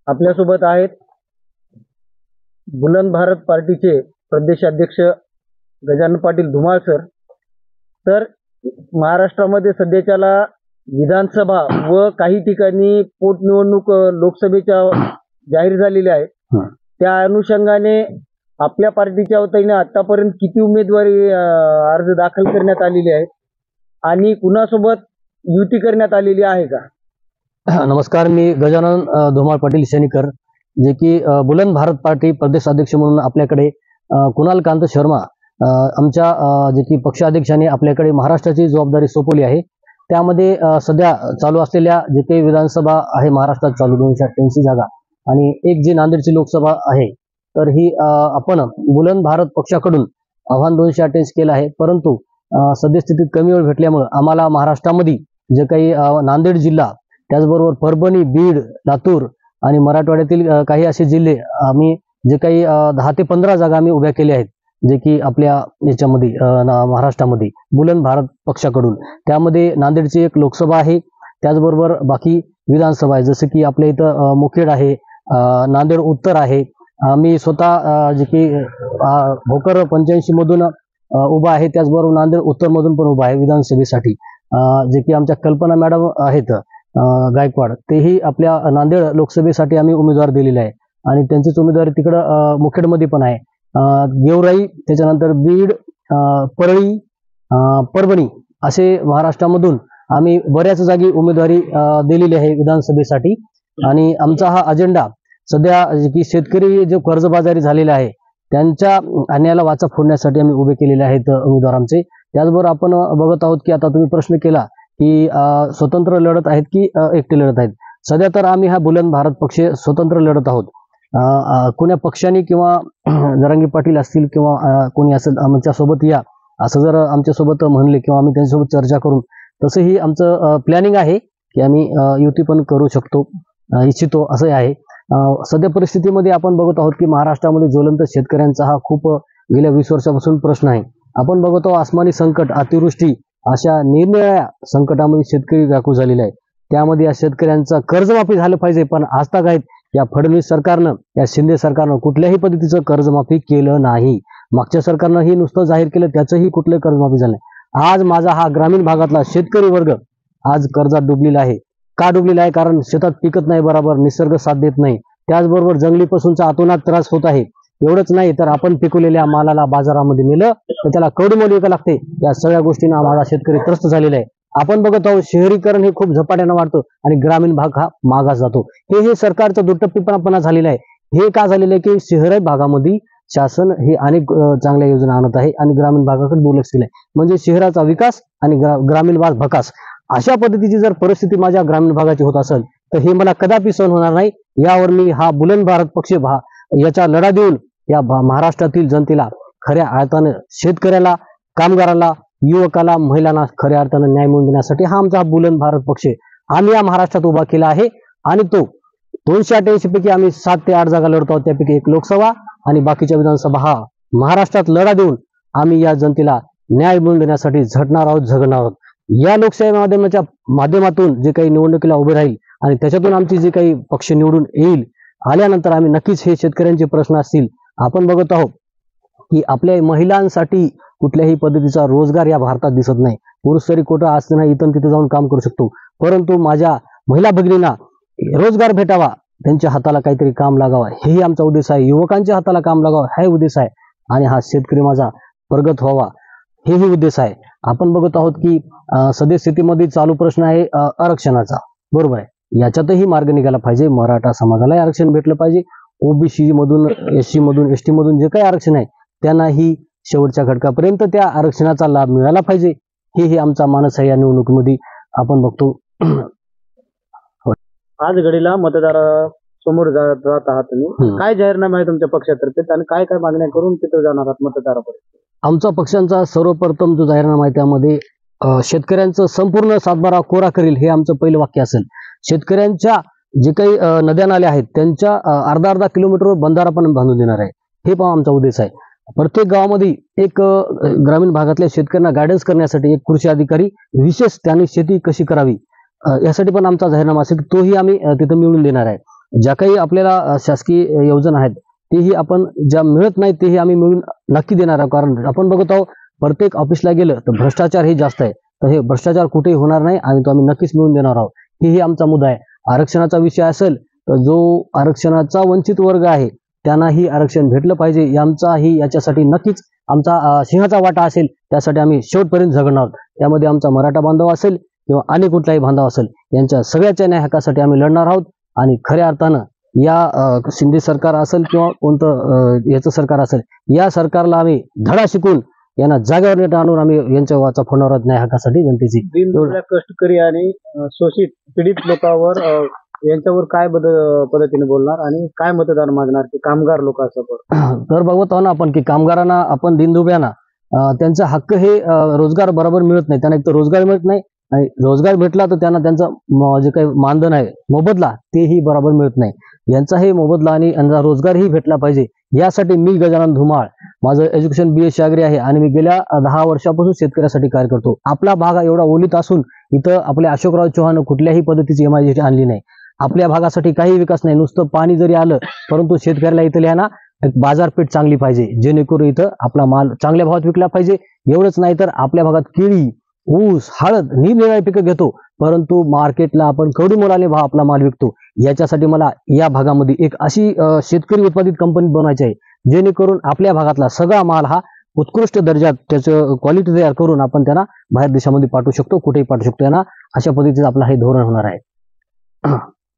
आपल्यासोबत आहेत बुलंद भारत पार्टीचे प्रदेशाध्यक्ष गजानन पाटील धुमाळ सर. तर महाराष्ट्रामध्ये सध्याच्याला विधानसभा व काही ठिकाणी पोटनिवडणूक लोकसभेच्या जाहीर झालेल्या आहेत. त्या अनुषंगाने आपल्या पार्टीच्या वतीने आतापर्यंत किती उमेदवारी अर्ज दाखल करण्यात आलेले आहेत आणि कुणासोबत युती करण्यात आलेली आहे का? नमस्कार, मी गजानन धुमाळ पाटील शनीकर, जे की बुलंद भारत पार्टी प्रदेशाध्यक्ष म्हणून आपल्याकडे कुणाल कांत शर्मा आमच्या जे की पक्षाध्यक्षाने आपल्याकडे महाराष्ट्राची जबाबदारी सोपवली आहे. त्यामध्ये सध्या चालू असलेल्या जे काही विधानसभा आहे महाराष्ट्रात चालू 288 जागा आणि एक जी नांदेडची लोकसभा आहे, तर ही आपण बुलंद भारत पक्षाकडून आव्हान 288 केलं आहे. परंतु सद्यस्थितीत कमी वेळ भेटल्यामुळे आम्हाला महाराष्ट्रामध्ये जे काही नांदेड जिल्हा, त्याचबरोबर परभणी, बीड, लातूर आणि मराठवाड्यातील काही असे जिल्हे आम्ही जे काही 10 ते 15 जागा आम्ही उभ्या केल्या आहेत, जे की आपल्या याच्यामध्ये महाराष्ट्रामध्ये बुलंद भारत पक्षाकडून. त्यामध्ये नांदेडची एक लोकसभा आहे, त्याचबरोबर बाकी विधानसभा आहे, जसं की आपल्या इथं मुखेड आहे, नांदेड उत्तर आहे. मी स्वतः जे की भोकर 85 मधून उभा आहे, त्याचबरोबर नांदेड उत्तर मधून पण उभा आहे विधानसभेसाठी. जे की आमच्या कल्पना मॅडम आहेत गायकवाड, तेही आपल्या नांदेड लोकसभेसाठी आम्ही उमेदवार दिलेले आहे आणि त्यांचीच उमेदवारी तिकडं मुखेडमध्ये पण आहे. गेवराई, त्याच्यानंतर बीड, परळी, परभणी असे महाराष्ट्रामधून आम्ही बऱ्याच जागी उमेदवारी दिलेली आहे विधानसभेसाठी. आणि आमचा हा अजेंडा सध्या जे की शेतकरी जो कर्जबाजारी झालेले आहे त्यांच्या अन्यायाला वाचा फोडण्यासाठी आम्ही उभे केलेले आहेत उमेदवार आमचे. त्याचबरोबर आपण बघत आहोत की आता तुम्ही प्रश्न केला की स्वतंत्र लढत आहेत की एकटे लढत आहेत. सध्या तर आम्ही हा बुलंद भारत पक्ष स्वतंत्र लढत आहोत. कोण्या पक्षाने किंवा जरांगी पाटील असतील किंवा कोणी असेल आमच्यासोबत या असं जर आमच्यासोबत म्हणले किंवा आम्ही त्यांच्यासोबत चर्चा करून, तसंही आमचं प्लॅनिंग आहे की आम्ही युती पण करू शकतो, इच्छितो असं आहे. सध्या परिस्थितीमध्ये आपण बघत आहोत की महाराष्ट्रामध्ये ज्वलंत शेतकऱ्यांचा हा खूप गेल्या 20 वर्षापासून प्रश्न आहे. आपण बघत आहोत आसमानी संकट, अतिवृष्टी अशा निरनिराळ्या संकटामध्ये शेतकरी व्याकुळ झालेले आहे. त्यामध्ये या शेतकऱ्यांचं कर्जमाफी झालं पाहिजे, पण आजताक आहेत या फडणवीस सरकारनं, या शिंदे सरकारनं कुठल्याही पद्धतीचं कर्जमाफी केलं नाही. मागच्या सरकारनं ही नुसतं जाहीर केलं, त्याचंही कुठलंही कर्जमाफी झालं नाही. आज माझा हा ग्रामीण भागातला शेतकरी वर्ग आज कर्जात डुबलेला आहे. का डुबलेला आहे? कारण शेतात पिकत नाही बरोबर, निसर्ग साथ देत नाही. त्याचबरोबर जंगली पशूंचा अतोनात त्रास होत आहे. एवढंच नाही तर आपण पिकवलेल्या मालाला बाजारामध्ये नेलं तर त्याला कवडीमोल विकायला लागते. या सगळ्या गोष्टींना माझा शेतकरी त्रस्त झालेला आहे. आपण बघत आहोत शहरीकरण हे खूप झपाट्यानं वाढतं आणि ग्रामीण भाग हा मागास जातो. हे सरकारचं दुटप्पीपणा झालेला आहे. हे का झालेलं आहे की शहरी भागामध्ये शासन हे अनेक चांगल्या योजना आणत आहे आणि ग्रामीण भागाकडे दुर्लक्ष केलंय. म्हणजे शहराचा विकास आणि ग्रामीण भाग भकास. अशा पद्धतीची जर परिस्थिती माझ्या ग्रामीण भागाची होत असेल तर हे मला कदापि सहन होणार नाही. यावर मी हा बुलंद भारत पक्ष याचा लढा देऊन या महाराष्ट्रातील जनतेला खऱ्या अर्थानं, शेतकऱ्याला, कामगाराला, युवकाला, महिलांना खऱ्या अर्थानं न्याय मिळवून देण्यासाठी हा आमचा बुलंद भारत पक्ष आम्ही या महाराष्ट्रात उभा केला आहे. आणि तो 288 पैकी आम्ही 7 ते 8 जागा लढतो आहोत. त्यापैकी एक लोकसभा आणि बाकीच्या विधानसभा हा महाराष्ट्रात लढा देऊन आम्ही या जनतेला न्याय मिळवून देण्यासाठी झटणार आहोत, झगडणार आहोत. या लोकशाही माध्यमातून जे काही निवडणुकीला उभे राहील आणि त्याच्यातून आमची जे काही पक्ष निवडून येईल, आल्यानंतर आम्ही नक्कीच हे शेतकऱ्यांचे प्रश्न असतील. आपण बघत आहोत की आपल्या महिलांसाठी कुठल्याही पद्धतीचा रोजगार या भारतात दिसत नाही. पुरुष तरी कुठं असते नाही, इथं तिथे जाऊन काम करू शकतो, परंतु माझ्या महिला भगिनींना रोजगार भेटावा, त्यांच्या हाताला काहीतरी काम लागावा, हेही आमचा उद्देश आहे. युवकांच्या हाताला काम लागावा हा उद्देश आहे आणि हा शेतकरी माझा प्रगत व्हावा हेही उद्देश आहे. आपण बघत आहोत की सद्यस्थितीमध्ये चालू प्रश्न आहे आरक्षणाचा, बरोबर आहे. याच्यातही मार्ग निघाला पाहिजे. मराठा समाजालाही आरक्षण भेटलं पाहिजे. ओबीसी मधून, एससी मधून, एसटी मधून जे काही आरक्षण आहे त्यांनाही शेवटच्या घटकापर्यंत त्या आरक्षणाचा लाभ मिळाला पाहिजे. हेही आमचा मानस आहे या निवडणुकीमध्ये आपण बघतो. आज घडीला मतदारासमोर जात आहात तुम्ही, काय जाहीरनामा आहे तुमच्या पक्षातर्फे आणि काय काय मागण्या करून तिथे जाणार आहात मतदारापर्यंत? आमचा पक्षांचा सर्वप्रथम जो जाहीरनामा आहे त्यामध्ये शेतकऱ्यांचं संपूर्ण सातबारा कोरा करील हे आमचं पहिलं वाक्य असेल. शेतकऱ्यांच्या जे काही नद्या नाल्या आहेत त्यांच्या अर्धा किलोमीटरवर बंधारा पण बांधून देणार आहे. हे पण आमचा उद्देश आहे. प्रत्येक गावामध्ये एक ग्रामीण भागातल्या शेतकऱ्यांना गायडन्स करण्यासाठी एक कृषी अधिकारी विशेष, त्यांनी शेती कशी करावी यासाठी पण आमचा जाहीरनामा असेल, तोही आम्ही तिथं मिळवून देणार आहे. ज्या काही आपल्याला शासकीय योजना आहेत तेही आपण ज्या मिळत नाही तेही आम्ही मिळून नक्की देणार आहोत. कारण आपण बघत आहोत प्रत्येक ऑफिसला गेलं तर भ्रष्टाचार हे जास्त आहे. तर हे भ्रष्टाचार कुठेही होणार नाही आणि तो आम्ही नक्कीच मिळून देणार आहोत. हेही आमचा मुद्दा आहे. आरक्षणाचा विषय असेल तर जो आरक्षणाचा वंचित वर्ग आहे त्यांनाही आरक्षण भेटलं पाहिजे. आमचाही याच्यासाठी नक्कीच आमचा सिंहाचा वाटा असेल. त्यासाठी आम्ही शेवटपर्यंत झगडणार आहोत. त्यामध्ये आमचा मराठा बांधव असेल किंवा अन्य कुठलाही बांधव असेल यांच्या सगळ्याच्या न्याय हक्कासाठी आम्ही लढणार आहोत. आणि खऱ्या अर्थानं या शिंदे सरकार असेल किंवा कोणतं याचं सरकार असेल या सरकारला आम्ही धडा शिकून यांना जागेवर नीट आणून आम्ही यांच्या वाचा फोडणार आहोत न्याय हक्कासाठी जनतेची. दीनदुबळ्या कष्टकरी आणि शोषित पीडित लोकांवर यांच्यावर काय पद्धतीने बोलणार आणि काय मतदान मागणार की कामगार लोक असं तर बघत आहो ना आपण की कामगारांना आपण दिनदुबळ्यांना त्यांचा हक्क हे रोजगार बरोबर मिळत नाही. त्यांना एक तर रोजगार मिळत नाही आणि रोजगार भेटला तर त्यांना त्यांचं जे काही मानधन आहे मोबदला तेही बरोबर मिळत नाही. यांचाही मोबदला आणि यांचा रोजगारही भेटला पाहिजे. यासाठी मी गजानन धुमाळ माझं एज्युकेशन BSc अग्री आहे आणि मी गेल्या 10 वर्षापासून शेतकऱ्यासाठी कार्य करतो. आपला भाग हा एवढा ओलीत असून इथं आपल्या अशोकराव चव्हाण कुठल्याही पद्धतीची MIDC आणली नाही. आपल्या भागासाठी काही विकास नाही. नुसतं पाणी जरी आलं परंतु शेतकऱ्याला इथं लिहा ना एक बाजारपेठ चांगली पाहिजे जेणेकरून इथं आपला माल चांगल्या भावात विकला पाहिजे. एवढंच नाही तर आपल्या भागात केळी ऊस हळद निरनिराळी पिकं घेतो परंतु मार्केटला आपण कवडी मोलाने भाव आपला माल विकतो. याच्यासाठी मला या भागामध्ये एक अशी शेतकरी उत्पादित कंपनी बनवायची आहे जेणेकरून आपल्या भागातला सगळा माल हा उत्कृष्ट दर्जात त्याचं क्वालिटी तयार करून आपण त्यांना बाहेर देशामध्ये पाठवू शकतो. कुठेही पाठवू शकतो. यांना अशा पद्धतीचं आपलं हे धोरण होणार आहे.